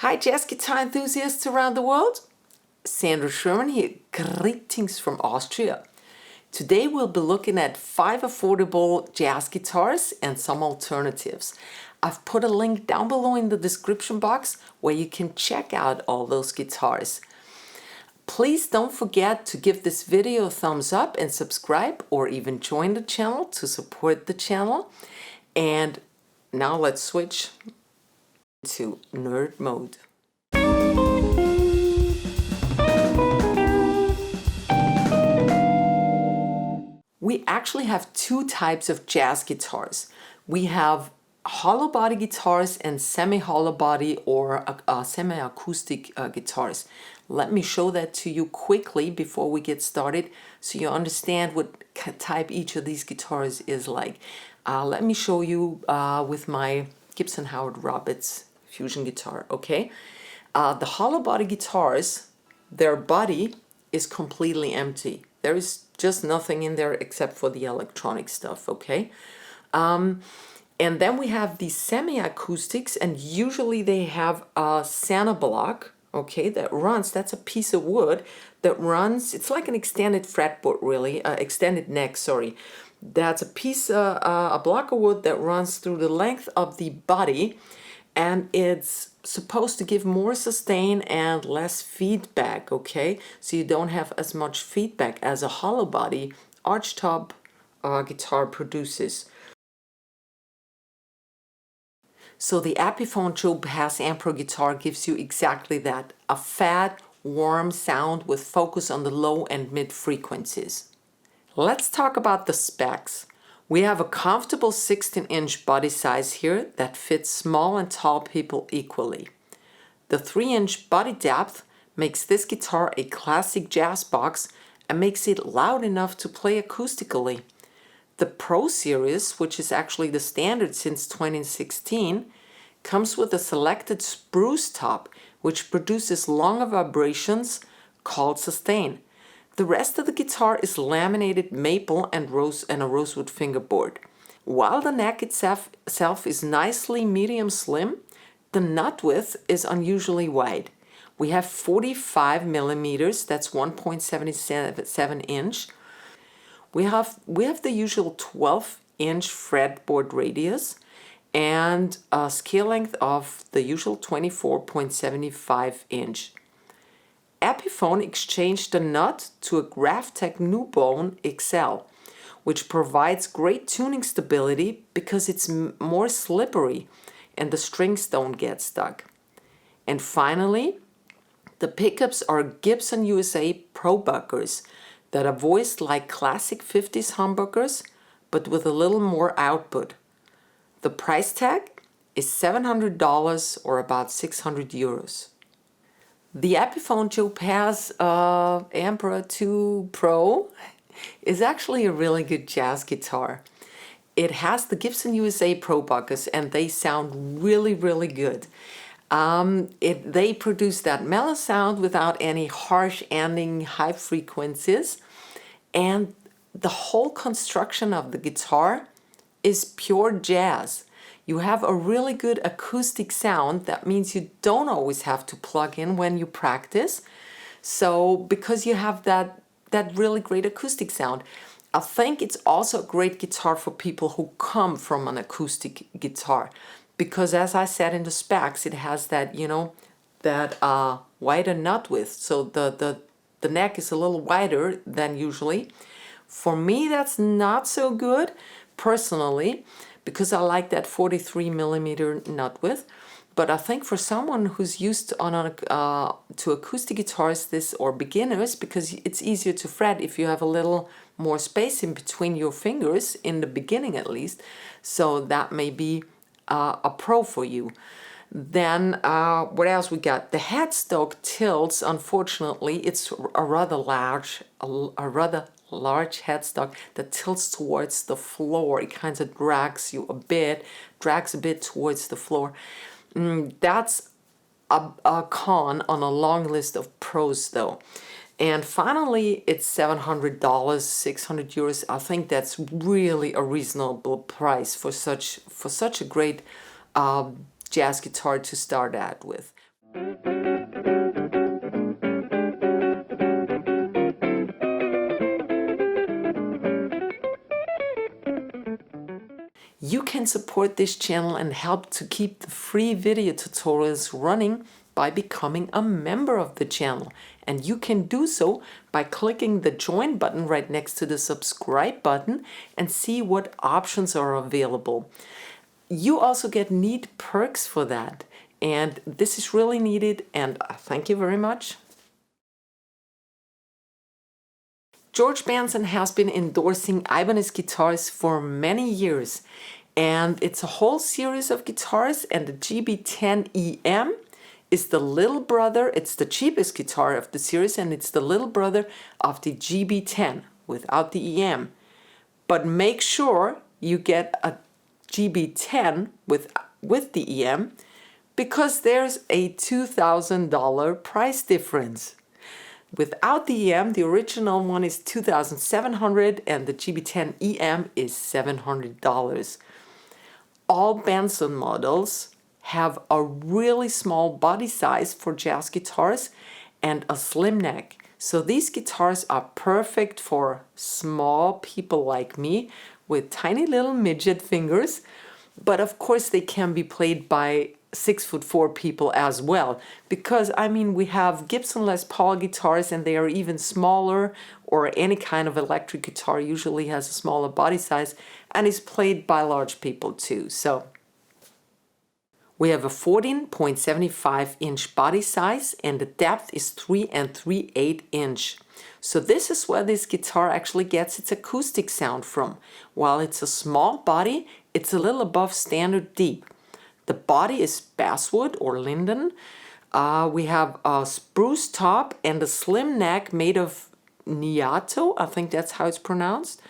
Hi jazz guitar enthusiasts around the world. Sandra Sherman here, greetings from Austria. Today we'll be looking at 5 affordable jazz guitars and some alternatives. I've put a link down below in the description box where you can check out all those guitars. Please don't forget to give this video a thumbs up and subscribe, or even join the channel to support the channel. And now let's switch to nerd mode. We actually have two types of jazz guitars. We have hollow body guitars and semi-hollow body or semi-acoustic guitars. Let me show that to you quickly before we get started so you understand what type each of these guitars is like. Let me show you with my Gibson Howard Roberts fusion guitar, okay? The hollow body guitars, their body is completely empty. There is just nothing in there except for the electronic stuff, okay? And then we have the semi-acoustics, and usually they have a Santa block, okay, that runs, that's a piece of wood that runs, it's like an extended fretboard really, extended neck, sorry. That's a piece, a block of wood that runs through the length of the body, and it's supposed to give more sustain and less feedback, okay? So you don't have as much feedback as a hollow body archtop guitar produces. So the Epiphone Joe Bass Ampro guitar gives you exactly that, a fat, warm sound with focus on the low and mid frequencies. Let's talk about the specs. We have a comfortable 16-inch body size here that fits small and tall people equally. The 3-inch body depth makes this guitar a classic jazz box and makes it loud enough to play acoustically. The Pro Series, which is actually the standard since 2016, comes with a selected spruce top, which produces longer vibrations called sustain. The rest of the guitar is laminated maple and a rosewood fingerboard. While the neck itself is nicely medium slim, the nut width is unusually wide. We have 45 millimeters, that's 1.77 inch. We have the usual 12-inch fretboard radius and a scale length of the usual 24.75 inch. Epiphone exchanged the nut to a Graphtec Newbone XL, which provides great tuning stability because it's more slippery and the strings don't get stuck. And finally, the pickups are Gibson USA Pro Buckers that are voiced like classic 50s humbuckers but with a little more output. The price tag is $700 or about 600 euros. The Epiphone Joe Bass Ampro 2 Pro is actually a really good jazz guitar. It has the Gibson USA Pro Buckers and they sound really, really good. They produce that mellow sound without any harsh ending high frequencies, and the whole construction of the guitar is pure jazz. You have a really good acoustic sound. That means you don't always have to plug in when you practice. So because you have that really great acoustic sound. I think it's also a great guitar for people who come from an acoustic guitar. Because as I said in the specs, it has that, you know, that wider nut width. So the neck is a little wider than usually. For me, that's not so good personally, because I like that 43 millimeter nut width. But I think for someone who's used to acoustic guitars or beginners, because it's easier to fret if you have a little more space in between your fingers, in the beginning at least, so that may be a pro for you. Then what else we got? The headstock tilts, unfortunately. It's a rather large headstock that tilts towards the floor. It kind of drags a bit towards the floor. That's a con on a long list of pros though. And finally, it's $700, 600 euros. I think that's really a reasonable price for such a great jazz guitar to start out with. You can support this channel and help to keep the free video tutorials running by becoming a member of the channel. And you can do so by clicking the join button right next to the subscribe button and see what options are available. You also get neat perks for that. And this is really needed, and thank you very much. George Benson has been endorsing Ibanez guitars for many years, and it's a whole series of guitars, and the GB10EM is the little brother. It's the cheapest guitar of the series, and it's the little brother of the GB10 without the EM. But make sure you get a GB10 with the EM, because there's a $2,000 price difference. Without the EM, the original one is $2,700 and the GB10EM is $700. All Benson models have a really small body size for jazz guitars and a slim neck. So these guitars are perfect for small people like me with tiny little midget fingers, but of course they can be played by 6'4" people as well, because I mean we have Gibson Les Paul guitars and they are even smaller, or any kind of electric guitar usually has a smaller body size and is played by large people too. So we have a 14.75 inch body size and the depth is 3 3/8 inch. So this is where this guitar actually gets its acoustic sound from. While it's a small body, it's a little above standard deep. The body is basswood or linden. We have a spruce top and a slim neck made of Niato, I think that's how it's pronounced.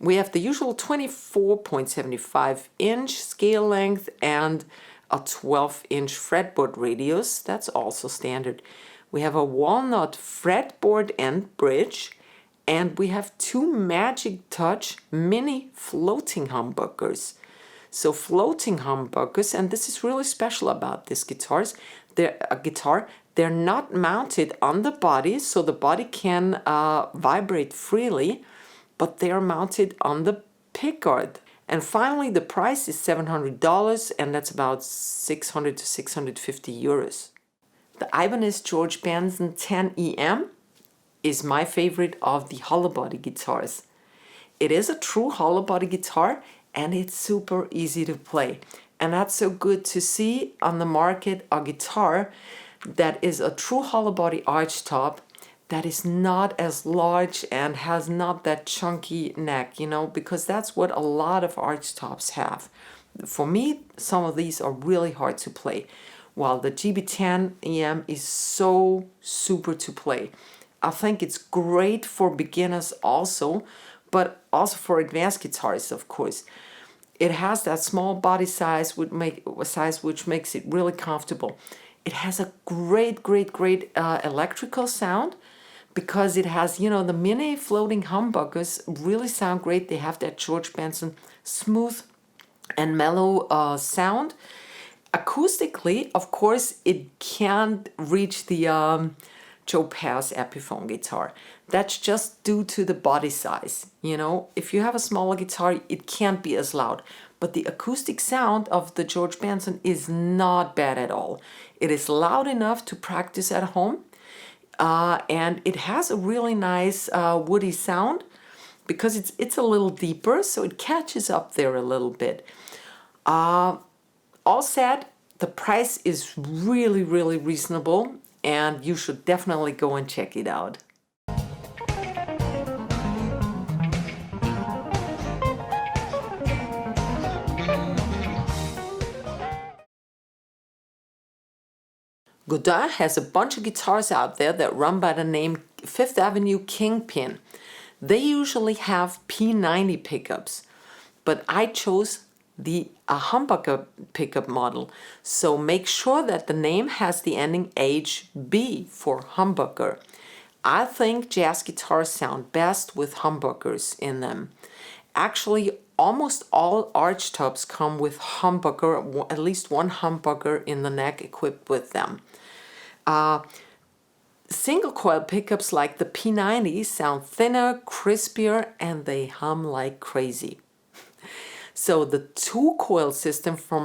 We have the usual 24.75 inch scale length and a 12-inch fretboard radius. That's also standard. We have a walnut fretboard and bridge, and we have two Magic Touch mini floating humbuckers. So floating humbuckers, and this is really special about these guitars. They're not mounted on the body, so the body can vibrate freely, but they are mounted on the pickguard. And finally, the price is $700, and that's about 600 to 650 euros. The Ibanez George Benson 10EM is my favorite of the hollow body guitars. It is a true hollow body guitar, and it's super easy to play. And that's so good to see on the market a guitar that is a true hollow body archtop that is not as large and has not that chunky neck, you know, because that's what a lot of archtops have. For me, some of these are really hard to play, while the GB10EM is so super to play. I think it's great for beginners also, but also for advanced guitarists, of course. It has that small body size which makes it really comfortable. It has a great electrical sound, because it has, you know, the mini floating humbuckers really sound great. They have that George Benson smooth and mellow sound. Acoustically, of course, it can't reach the Joe Pass Epiphone guitar. That's just due to the body size. You know, if you have a smaller guitar, it can't be as loud. But the acoustic sound of the George Benson is not bad at all. It is loud enough to practice at home, and it has a really nice woody sound, because it's a little deeper, so it catches up there a little bit. All said, the price is really reasonable, and you should definitely go and check it out. Godin has a bunch of guitars out there that run by the name Fifth Avenue Kingpin. They usually have P90 pickups, but I chose the humbucker pickup model. So make sure that the name has the ending HB for humbucker. I think jazz guitars sound best with humbuckers in them. Actually, almost all archtops come with humbucker, at least one humbucker in the neck equipped with them. Single coil pickups like the P90 sound thinner, crispier, and they hum like crazy. So the two coil system from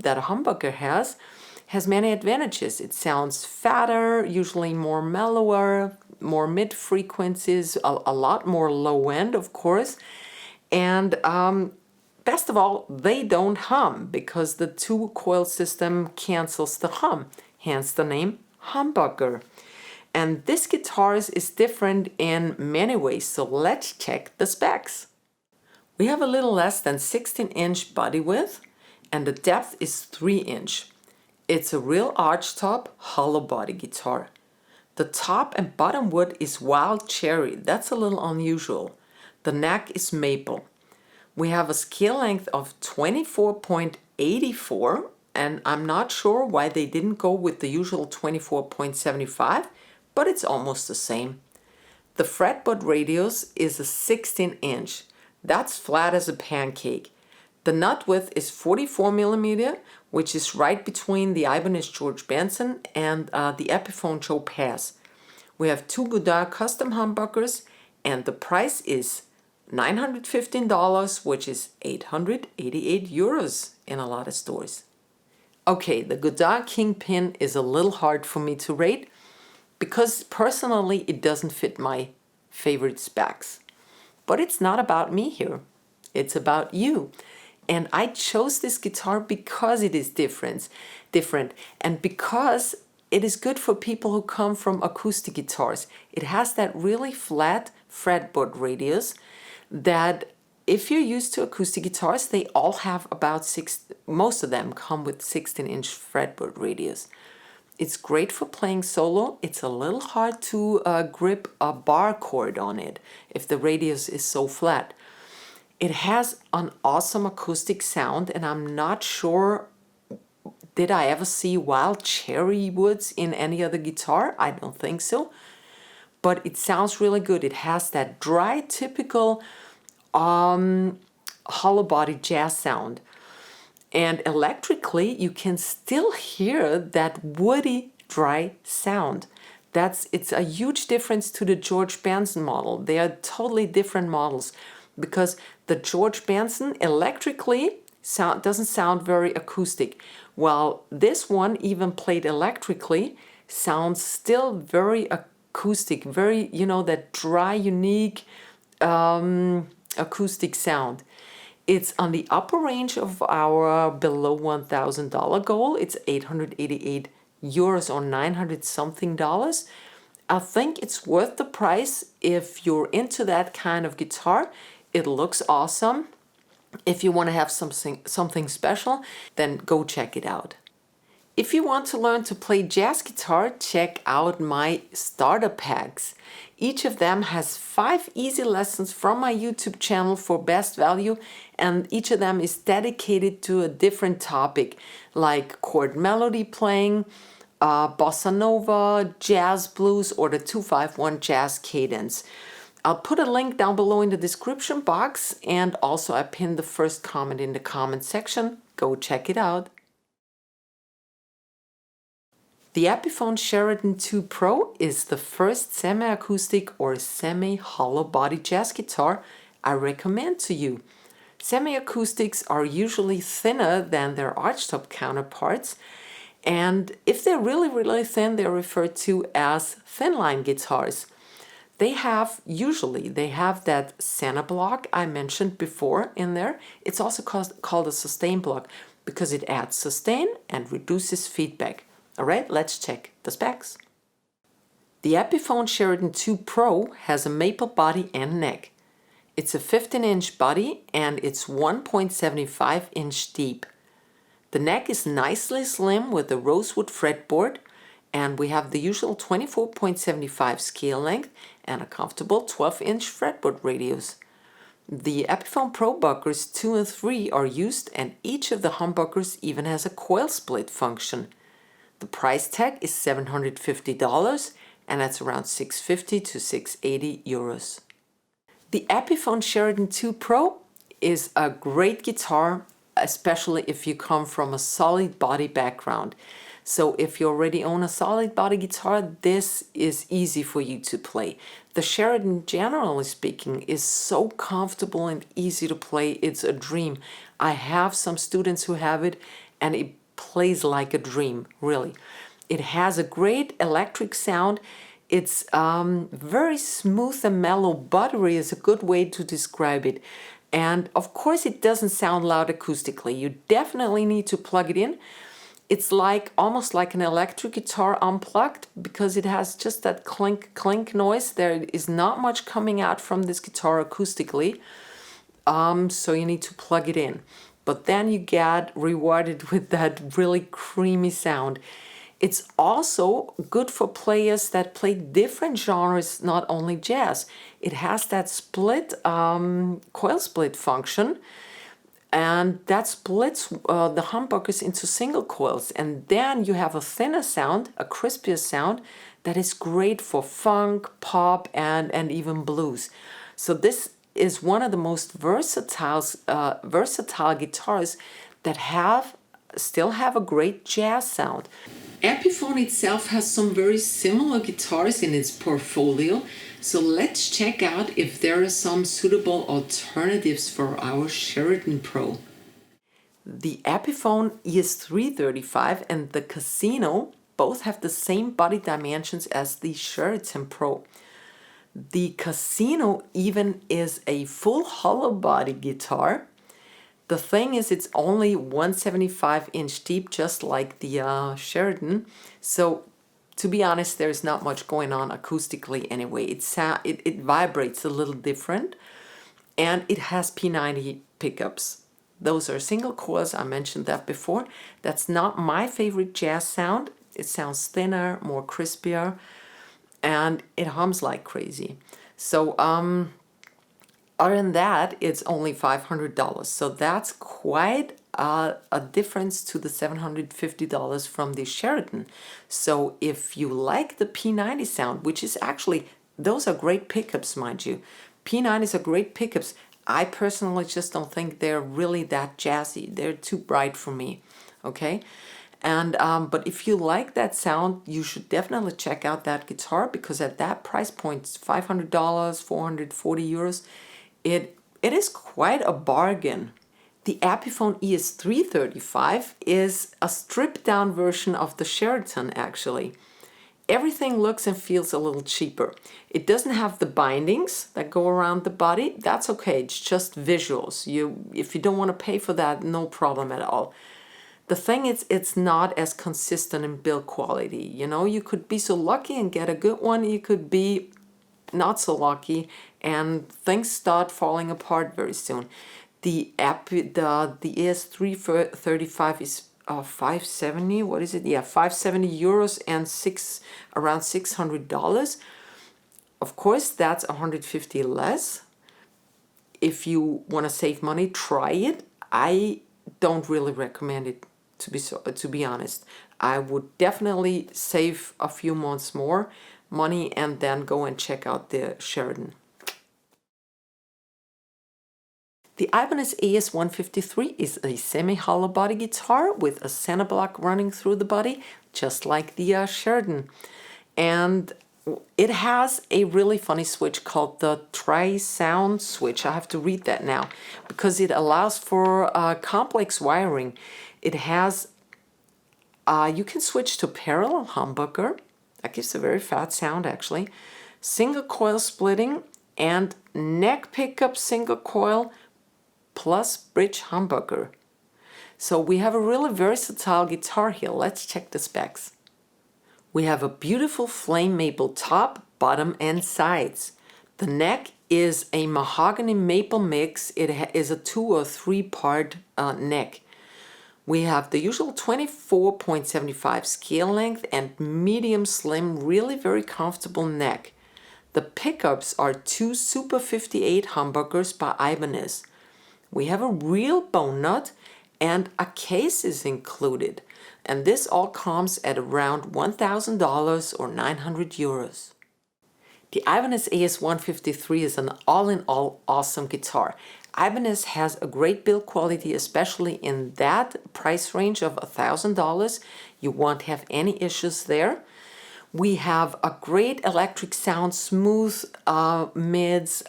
that a humbucker has many advantages. It sounds fatter, usually more mellower, more mid frequencies, a lot more low end, of course, and best of all, they don't hum because the two coil system cancels the hum, hence the name humbucker. And this guitar is different in many ways, so let's check the specs. We have a little less than 16-inch body width, and the depth is 3-inch. It's a real archtop hollow body guitar. The top and bottom wood is wild cherry. That's a little unusual. The neck is maple. We have a scale length of 24.84, and I'm not sure why they didn't go with the usual 24.75, but it's almost the same. The fretboard radius is a 16-inch. That's flat as a pancake. The nut width is 44 millimeter, which is right between the Ibanez George Benson and the Epiphone Joe Pass. We have two Godin custom humbuckers, and the price is $915, which is 888 euros in a lot of stores. Okay, the Godin Kingpin is a little hard for me to rate because personally it doesn't fit my favorite specs. But it's not about me here. It's about you. And I chose this guitar because it is different, and because it is good for people who come from acoustic guitars. It has that really flat fretboard radius that if you're used to acoustic guitars, they all have about most of them come with 16-inch fretboard radius. It's great for playing solo. It's a little hard to grip a bar chord on it if the radius is so flat. It has an awesome acoustic sound, and I'm not sure, did I ever see wild cherry woods in any other guitar? I don't think so. But it sounds really good. It has that dry, typical hollow body jazz sound. And electrically, you can still hear that woody, dry sound. It's a huge difference to the George Benson model. They are totally different models because the George Benson electrically doesn't sound very acoustic, while this one, even played electrically, sounds still very acoustic, very, that dry, unique acoustic sound. It's on the upper range of our below $1,000 goal. It's 888 euros or 900 something dollars. I think it's worth the price if you're into that kind of guitar. It looks awesome. If you want to have something special, then go check it out. If you want to learn to play jazz guitar, check out my starter packs. Each of them has 5 easy lessons from my YouTube channel for best value, and each of them is dedicated to a different topic, like chord melody playing, bossa nova, jazz blues, or the 251 jazz cadence. I'll put a link down below in the description box, and also I pinned the first comment in the comment section. Go check it out. The Epiphone Sheraton 2 Pro is the first semi-acoustic or semi-hollow body jazz guitar I recommend to you. Semi-acoustics are usually thinner than their archtop counterparts, and if they're really, really thin, they're referred to as thin-line guitars. They have that center block I mentioned before in there. It's also called a sustain block because it adds sustain and reduces feedback. All right, let's check the specs. The Epiphone Sheraton 2 Pro has a maple body and neck. It's a 15-inch body and it's 1.75-inch deep. The neck is nicely slim with a rosewood fretboard, and we have the usual 24.75 scale length and a comfortable 12-inch fretboard radius. The Epiphone Pro buckers 2 and 3 are used, and each of the humbuckers even has a coil split function. The price tag is $750, and that's around 650 to 680 euros. The Epiphone Sheraton 2 Pro is a great guitar, especially if you come from a solid body background. So if you already own a solid body guitar, this is easy for you to play. The Sheraton, generally speaking, is so comfortable and easy to play. It's a dream. I have some students who have it, and it plays like a dream, really. It has a great electric sound. It's very smooth and mellow. Buttery is a good way to describe it. And of course, it doesn't sound loud acoustically. You definitely need to plug it in. It's like almost like an electric guitar unplugged, because it has just that clink clink noise. There is not much coming out from this guitar acoustically, so you need to plug it in. But then you get rewarded with that really creamy sound. It's also good for players that play different genres, not only jazz. It has that split coil split function, and that splits the humbuckers into single coils, and then you have a thinner sound, a crispier sound that is great for funk, pop, and even blues. So this is one of the most versatile guitars that still have a great jazz sound. Epiphone itself has some very similar guitars in its portfolio, so let's check out if there are some suitable alternatives for our Sheraton Pro. The Epiphone ES335 and the Casino both have the same body dimensions as the Sheraton Pro. The Casino even is a full hollow body guitar. The thing is, it's only 175-inch deep, just like the Sheraton. So, to be honest, there's not much going on acoustically anyway. It vibrates a little different, and it has P90 pickups. Those are single coils, I mentioned that before. That's not my favorite jazz sound. It sounds thinner, more crispier, and it hums like crazy. So, other than that, it's only $500. So that's quite a difference to the $750 from the Sheraton. So if you like the P90 sound, which is actually, those are great pickups, mind you. P90s are great pickups. I personally just don't think they're really that jazzy. They're too bright for me, okay? And but if you like that sound, you should definitely check out that guitar, because at that price point, $500, 440 euros, it is quite a bargain. The Epiphone ES335 is a stripped down version of the Sheraton, actually. Everything looks and feels a little cheaper. It doesn't have the bindings that go around the body. That's okay, it's just visuals. If you don't want to pay for that, no problem at all. The thing is, it's not as consistent in build quality. You know, you could be so lucky and get a good one. You could be not so lucky and things start falling apart very soon. The ES335 is 570. What is it? Yeah, 570 euros and around $600. Of course, that's 150 less. If you want to save money, try it. I don't really recommend it, to be honest. I would definitely save a few months more money and then go and check out the Sheraton. The Ibanez AS153 is a semi-hollow body guitar with a center block running through the body, just like the Sheraton. And it has a really funny switch called the tri-sound switch. I have to read that now because it allows for complex wiring. It has, you can switch to parallel humbucker. That gives a very fat sound actually. Single coil splitting and neck pickup single coil plus bridge humbucker. So we have a really versatile guitar here. Let's check the specs. We have a beautiful flame maple top, bottom and sides. The neck is a mahogany maple mix. It is a 2 or 3 part neck. We have the usual 24.75 scale length and medium slim, really very comfortable neck. The pickups are 2 Super 58 humbuckers by Ibanez. We have a real bone nut and a case is included. And this all comes at around $1,000 or 900 euros. The Ibanez AS153 is an all-in-all awesome guitar. Ibanez has a great build quality, especially in that price range of $1,000. You won't have any issues there. We have a great electric sound, smooth mids,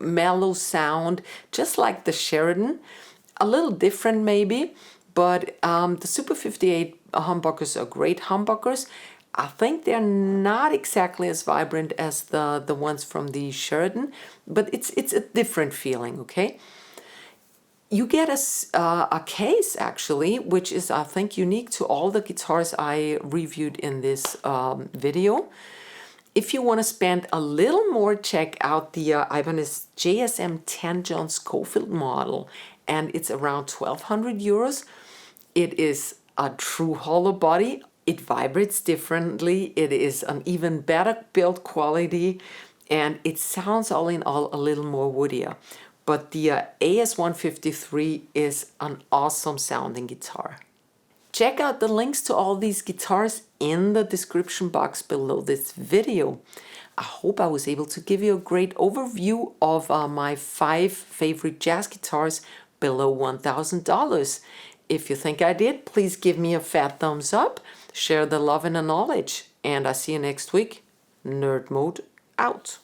mellow sound, just like the Sheraton. A little different maybe, but the Super 58 humbuckers are great humbuckers. I think they're not exactly as vibrant as the ones from the Sheraton, but it's a different feeling, okay? You get a case actually, which is I think unique to all the guitars I reviewed in this video. If you want to spend a little more, check out the Ibanez JSM 10 John Scofield model, and it's around 1,200 euros. It is a true hollow body. It vibrates differently. It is an even better build quality, and it sounds all in all a little more woodier. But the AS153 is an awesome sounding guitar. Check out the links to all these guitars in the description box below this video. I hope I was able to give you a great overview of my 5 favorite jazz guitars below $1,000. If you think I did, please give me a fat thumbs up, share the love and the knowledge, and I see you next week. Nerd Mode out.